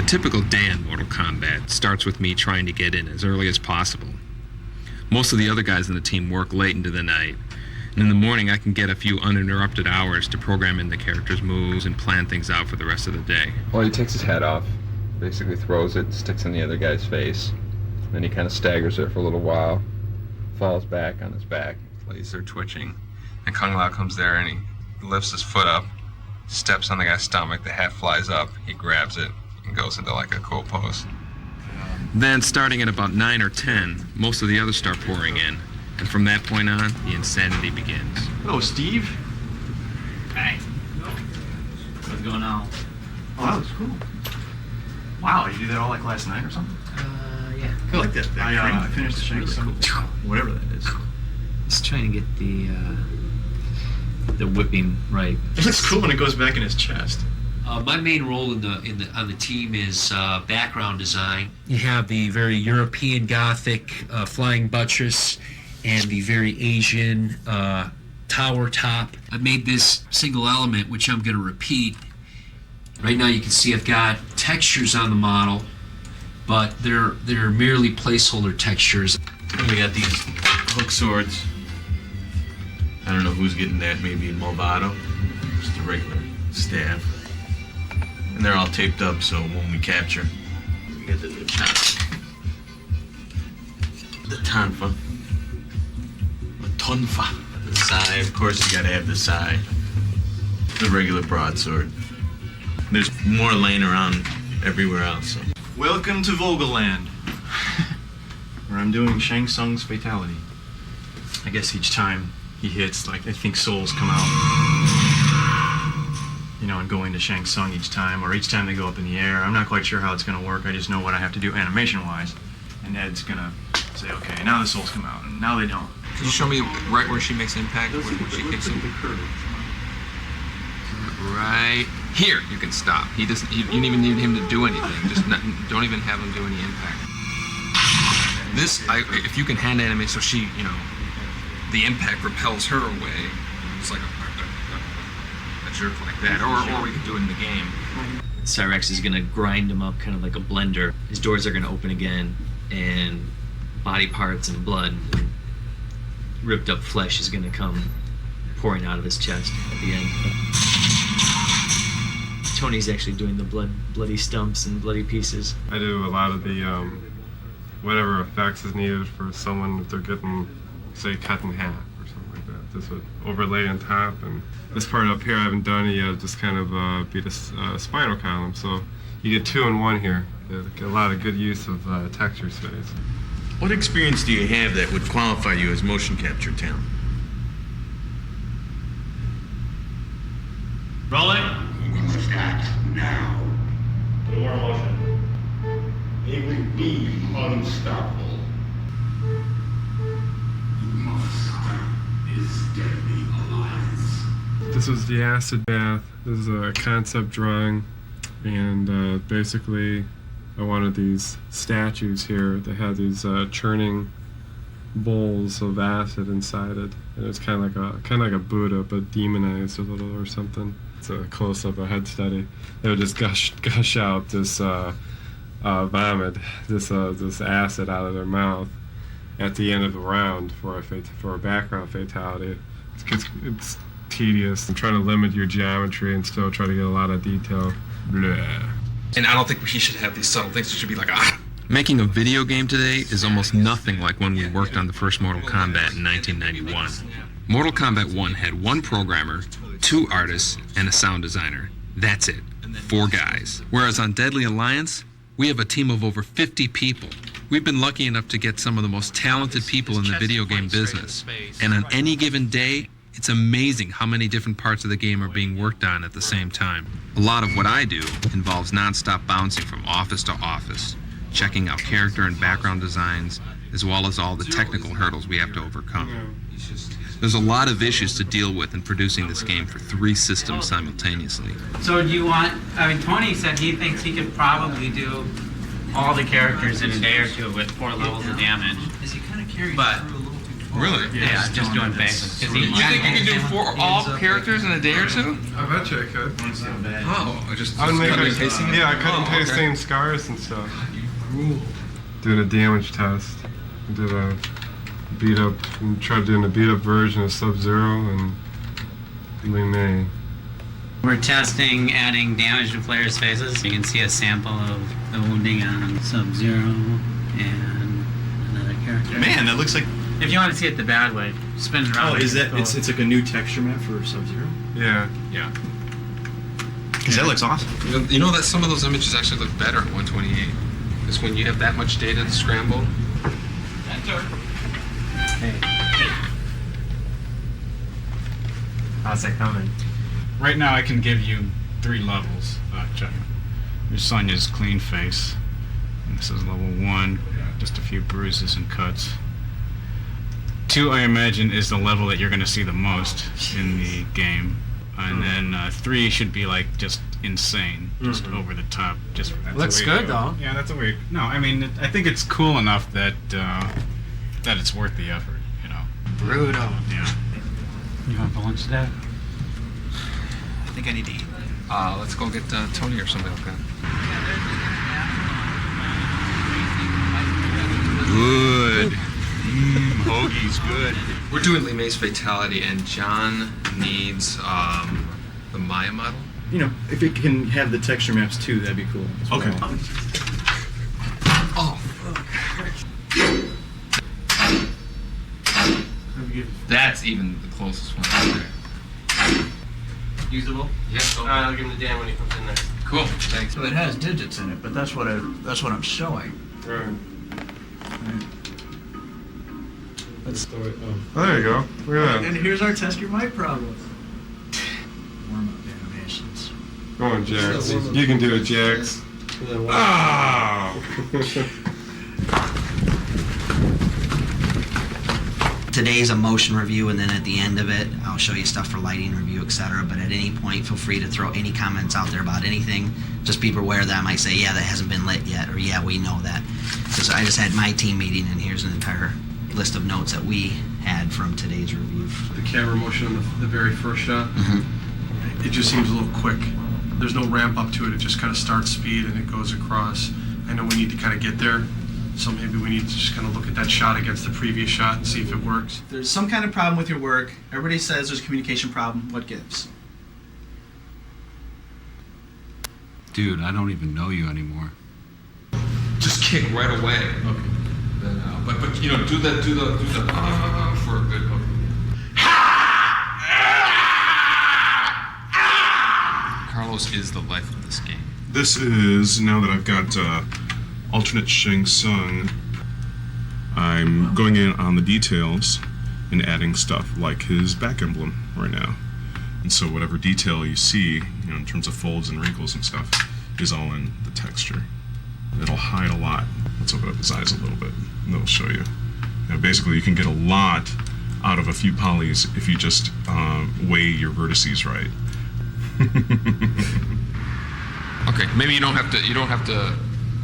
typical day in Mortal Kombat starts with me trying to get in as early as possible. Most of the other guys in the team work late into the night, and in the morning I can get a few uninterrupted hours to program in the character's moves and plan things out for the rest of the day. Well, he takes his head off, basically throws it, sticks in the other guy's face, then he kind of staggers there for a little while, falls back on his back. Legs are twitching, and Kung Lao comes there and he lifts his foot up, steps on the guy's stomach, the hat flies up, he grabs it, and goes into like a cool pose. Then, starting at about 9 or 10, most of the others start pouring in, and from that point on, the insanity begins. Hello, Steve. Hey. What's going on? Oh, that was cool. Wow, you did that all like last night or something? Yeah. I like that. I finished the Shank Sung, whatever that is. Just trying to get the whipping right. It looks cool when it goes back in his chest. My main role on the team is background design. You have the very European Gothic flying buttress and the very Asian tower top. I made this single element, which I'm going to repeat. Right now you can see I've got textures on the model, but they're merely placeholder textures. We got these hook swords. I don't know who's getting that, maybe in Movado. Just a regular staff. And they're all taped up, so when we capture, we get the tonfa. The tonfa. The sai, of course you gotta have the sai. The regular broadsword. There's more laying around everywhere else. So. Welcome to Vogelland, where I'm doing Shang Tsung's fatality. I guess each time he hits, like, I think souls come out. You know, and go into Shang Tsung each time, or each time they go up in the air. I'm not quite sure how it's going to work. I just know what I have to do animation-wise. And Ed's going to say, okay, now the souls come out, and now they don't. Can you show me right where she makes impact, when she kicks him? Right here, you can stop. He doesn't. You don't even need him to do anything. Just don't even have him do any impact. This, if you can hand animate so she, you know, the impact repels her away. It's like a jerk like that, or we can do it in the game. Cyrex is going to grind him up kind of like a blender. His doors are going to open again, and body parts and blood and ripped up flesh is going to come pouring out of his chest at the end. Tony's actually doing the bloody stumps and bloody pieces. I do a lot of the whatever effects is needed for someone if they're getting, say, cut in half or something like that. This would overlay on top, and this part up here I haven't done it yet. Just kind of beat a spinal column, so you get 2 in 1 here. You get a lot of good use of texture space. What experience do you have that would qualify you as motion capture talent? Rolling. We must act now. Put more motion. They will be unstoppable. You must stop this deadly alliance. This was the acid bath. This is a concept drawing, and basically I wanted these statues here that had these churning bowls of acid inside it, and it's kind of like a Buddha, but demonized a little or something. It's a close-up, a head study. They would just gush out this vomit, this acid out of their mouth at the end of the round for a background fatality. It's tedious. I'm trying to limit your geometry and still try to get a lot of detail. Blah. And I don't think he should have these subtle things. It should be like, ah. Making a video game today is almost nothing like when we worked on the first Mortal Kombat in 1991. Mortal Kombat 1 had 1 programmer, 2 artists, and a sound designer. That's it. 4 guys. Whereas on Deadly Alliance, we have a team of over 50 people. We've been lucky enough to get some of the most talented people in the video game business. And on any given day, it's amazing how many different parts of the game are being worked on at the same time. A lot of what I do involves non-stop bouncing from office to office, checking out character and background designs, as well as all the technical hurdles we have to overcome. There's a lot of issues to deal with in producing this game for 3 systems simultaneously. So do you want, Tony said he thinks he could probably do all the characters in a day or 2 with 4 levels of damage. But Really? Yeah, just doing basics. You think you can do all characters in a day or two? I bet you I could. Oh, I just I would make cut a, and pasting it? yeah, I cut and paste okay. same scars and stuff. Doing a damage test. I did a beat up, and tried doing a beat up version of Sub-Zero and Lee May. We're testing adding damage to players' faces. You can see a sample of the wounding on Sub-Zero and another character. Man, that looks like. If you want to see it the bad way, spins around. Oh, is that? It's like a new texture map for Sub-Zero. Yeah. Yeah. Because that looks awesome. You know that some of those images actually look better at 128. Because when you have that much data to scramble. Hey. How's that coming? Right now, I can give you 3 levels. Check. There's Sonya's clean face. And this is level 1, just a few bruises and cuts. 2, I imagine, is the level that you're going to see the most in the game. And then 3 should be like just insane, just over the top. Just Looks good though. Yeah, that's a way. No, I mean, I think it's cool enough that that it's worth the effort. You know. Brutal. Yeah. You want for lunch today? I think I need to eat. Let's go get Tony or something like that. Good. Hoagie's good. We're doing Lee May's Fatality, and John needs the Maya model. You know, if it can have the texture maps too, that'd be cool. Okay. Oh, that's even the closest one out there. Usable? Yeah. I'll give him the Dan when he comes in there. Cool. Thanks. So it has digits in it, but that's what I'm showing. Right. That's Oh, there you go. Look at that. And here's our test your mic problem. Warm-up animations. Go on, Jax. You can do it, Jax. Today's a motion review, and then at the end of it, I'll show you stuff for lighting review, etc. But at any point, feel free to throw any comments out there about anything. Just be aware that I might say, yeah, that hasn't been lit yet, or yeah, we know that. Because I just had my team meeting, and here's an entire list of notes that we had from today's review. The camera motion on the very first shot, Mm-hmm. it just seems a little quick. There's no ramp up to it. It just kind of starts speed and it goes across. I know we need to kind of get there, so maybe we need to just kind of look at that shot against the previous shot and see if it works. There's some kind of problem with your work. Everybody says there's a communication problem. What gives? Dude, I don't even know you anymore. Just kick right away. Okay. Then, but you know, do the for a good hook. Carlos is the life of this game. This is, now that I've got alternate Shang Tsung, I'm going in on the details and adding stuff like his back emblem right now. And so whatever detail you see, you know, in terms of folds and wrinkles and stuff, is all in the texture. It'll hide a lot. Let's open up his eyes a little bit, and it'll show you. You know, basically, you can get a lot out of a few polys if you just weigh your vertices right. Okay, maybe you don't have to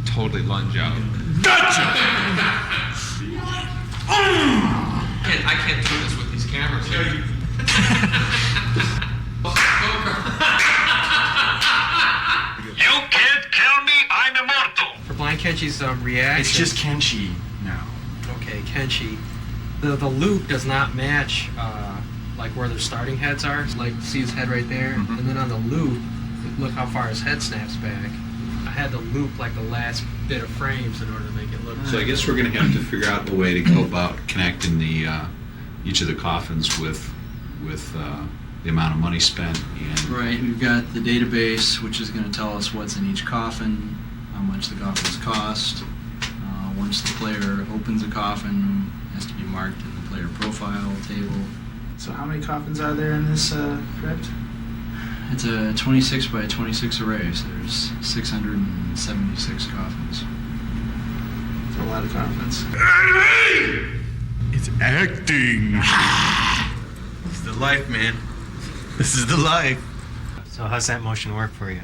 totally lunge out. Gotcha! I can't do this with these cameras here. You can't kill me, I'm immortal. For Blind Kenshi's reaction. It's just Kenshi now. Okay, Kenshi. The loop does not match like where their starting heads are. Like see his head right there, and then on the loop, look how far his head snaps back. I had to loop like the last bit of frames in order to make it look. So I guess we're going to have to figure out a way to go about connecting the each of the coffins with the amount of money spent. And Right, we've got the database, which is going to tell us what's in each coffin, how much the coffins cost. Once the player opens a coffin, it has to be marked in the player profile table. So how many coffins are there in this crypt? It's a 26 by 26 array, so there's 676 coffins. It's a lot of coffins. It's acting. It's the life, man. This is the life. So how's that motion work for you?